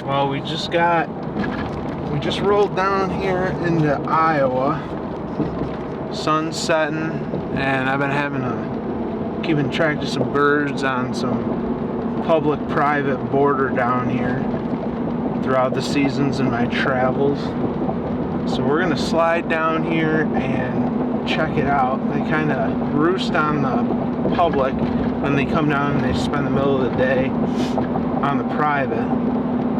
Well, we just rolled down here into Iowa. Sun's setting, and I've been keeping track of some birds on some public-private border down here throughout the seasons in my travels. So we're gonna slide down here and check it out. They kind of roost on the public, then they come down and they spend the middle of the day on the private.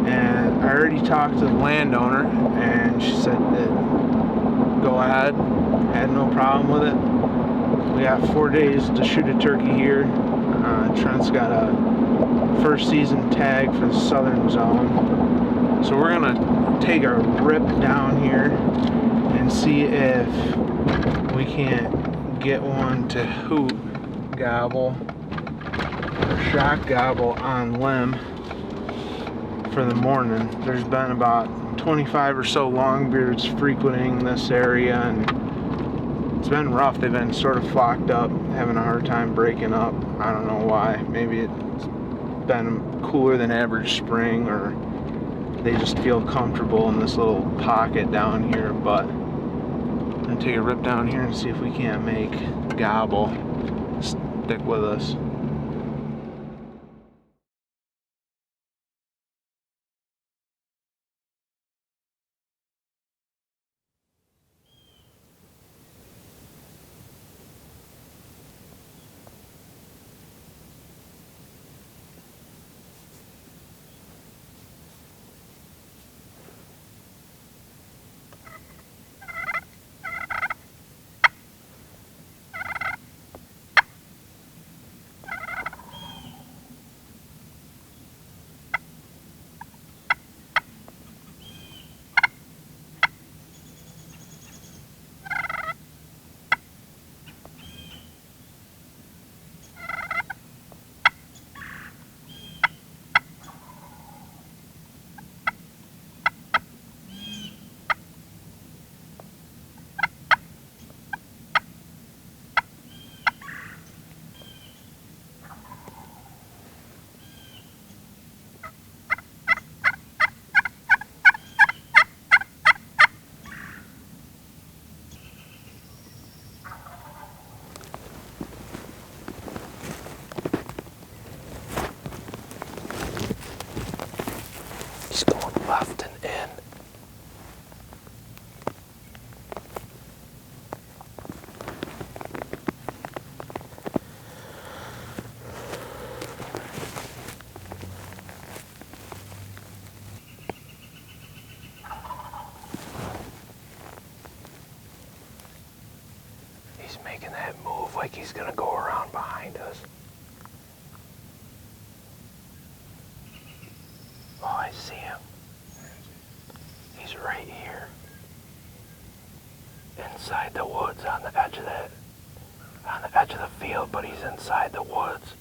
And I already talked to the landowner, and she said that go ahead, had no problem with it. We got 4 days to shoot a turkey here. Trent's got a first season tag for the southern zone. So we're gonna take a rip down here and see if we can't get one to hoot, gobble, or shock gobble on limb for the morning. There's been about 25 or so longbeards frequenting this area, and it's been rough. They've been sort of flocked up, having a hard time breaking up. I don't know why. Maybe it's been cooler than average spring, or they just feel comfortable in this little pocket down here. But I'm gonna take a rip down here and see if we can't make gobble stick with us. He's going left and in. He's making that move like he's gonna go around behind us. Oh, I see him. He's right here. Inside the woods on the edge of the field, but he's inside the woods.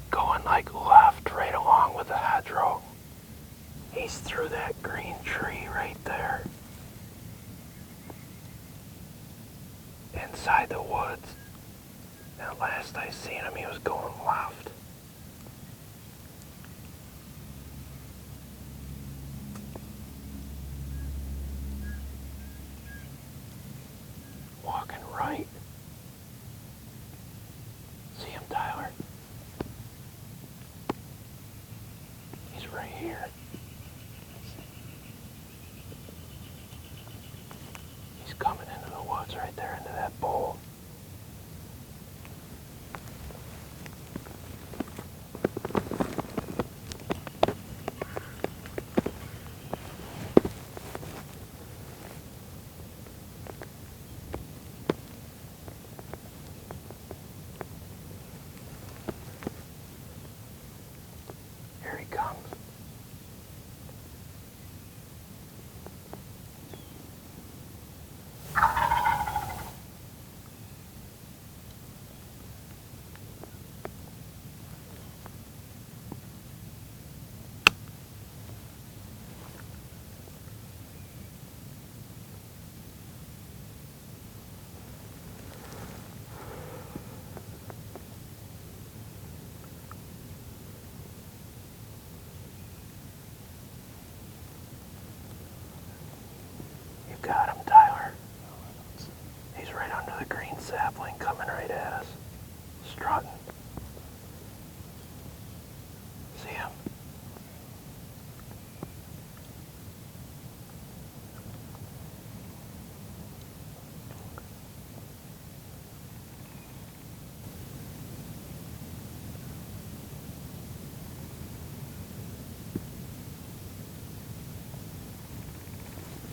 Going like left right along with the hedgerow. He's through that green tree right there. Inside the woods. And last I seen him, he was going left. Walking right. See him, Tyler? He's right here. He's coming into the woods right there, into that bowl. Here he comes.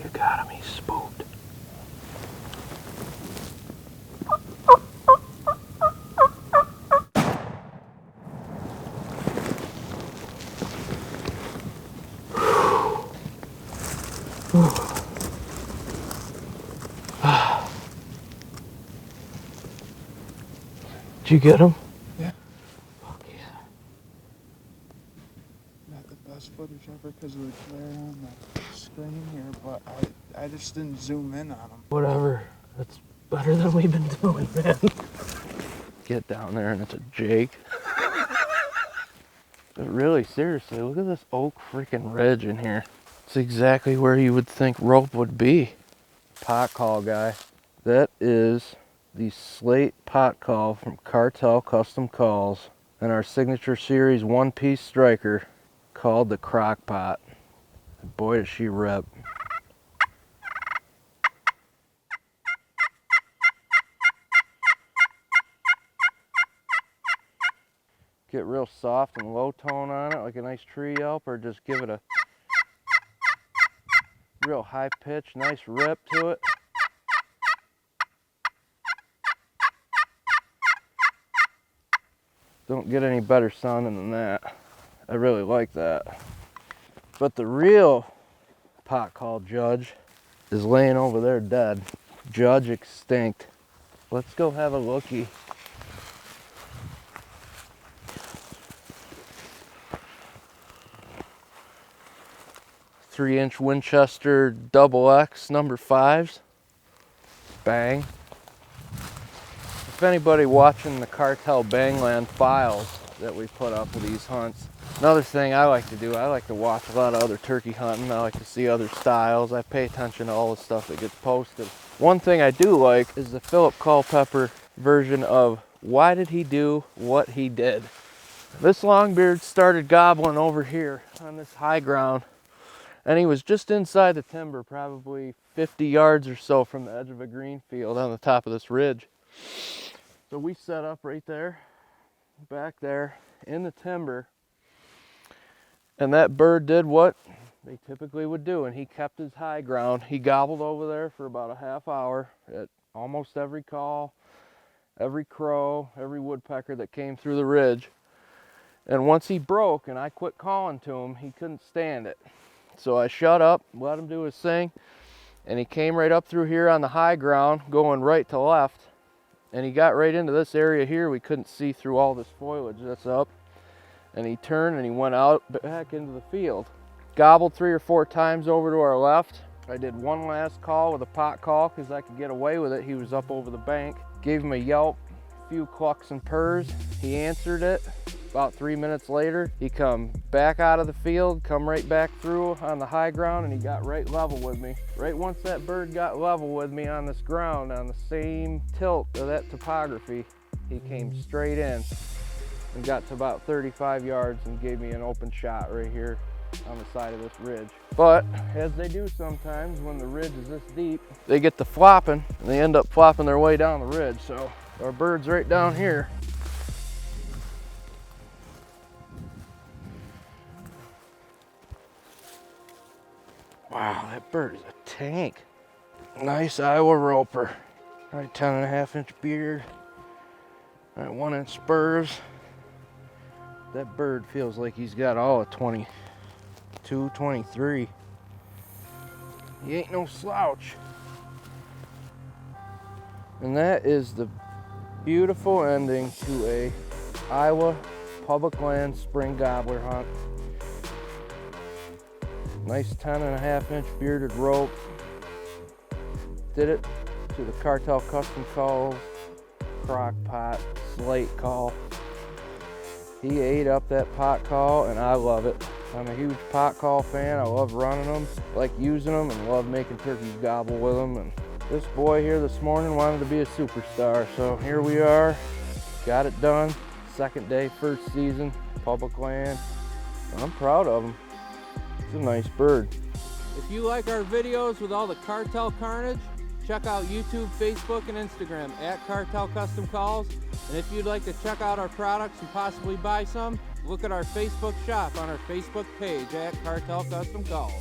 You got him, he's spooked. Did you get him? Yeah. Fuck yeah. Not the best footage ever because of the glare on the screen here, but I just didn't zoom in on him. Whatever. That's better than we've been doing, man. Get down there and it's a Jake. But really, seriously, look at this oak freaking ridge in here. It's exactly where you would think rope would be. Pot call, guy. That is the Slate pot call from Cartel Custom Calls and our signature series one-piece striker called the Crock Pot. Boy, does she rip. Get real soft and low tone on it like a nice tree yelp, or just give it a real high pitch, nice rip to it. Don't get any better sounding than that. I really like that. But the real pot call judge is laying over there dead. Judge extinct. Let's go have a lookie. Three-inch Winchester double X number 5s. Bang. If anybody watching the Cartel BANGLAND files that we put up with these hunts, another thing I like to do, I like to watch a lot of other turkey hunting. I like to see other styles. I pay attention to all the stuff that gets posted. One thing I do like is the Philip Culpepper version of why did he do what he did. This longbeard started gobbling over here on this high ground, and he was just inside the timber, probably 50 yards or so from the edge of a green field on the top of this ridge. So we set up right there, back there in the timber, and that bird did what they typically would do, and he kept his high ground. He gobbled over there for about a half hour at almost every call, every crow, every woodpecker that came through the ridge. And once he broke and I quit calling to him, he couldn't stand it. So I shut up, let him do his thing, and he came right up through here on the high ground, going right to left. And he got right into this area here. We couldn't see through all this foliage that's up. And he turned and he went out back into the field. Gobbled 3 or 4 times over to our left. I did one last call with a pot call because I could get away with it. He was up over the bank. Gave him a yelp, a few clucks and purrs. He answered it. About 3 minutes later, he come back out of the field, come right back through on the high ground, and he got right level with me. Right once that bird got level with me on this ground, on the same tilt of that topography, he came straight in and got to about 35 yards and gave me an open shot right here on the side of this ridge. But as they do sometimes when the ridge is this deep, they get to flopping and they end up flopping their way down the ridge. So our bird's right down here. Wow, that bird is a tank. Nice Iowa roper. All right, 10.5-inch beard. All right, 1-inch spurs. That bird feels like he's got all of 22, 23. He ain't no slouch. And that is the beautiful ending to a Iowa public land spring gobbler hunt. Nice 10.5-inch bearded rope. Did it to the Cartel Custom Calls Crock Pot Slate call. He ate up that pot call and I love it. I'm a huge pot call fan. I love running them, like using them, and love making turkeys gobble with them. And this boy here this morning wanted to be a superstar, so here we are. Got it done. Second day, first season, public land. I'm proud of him. It's a nice bird. If you like our videos with all the cartel carnage, check out YouTube, Facebook, and Instagram at Cartel Custom Calls. And if you'd like to check out our products and possibly buy some, look at our Facebook shop on our Facebook page at Cartel Custom Calls.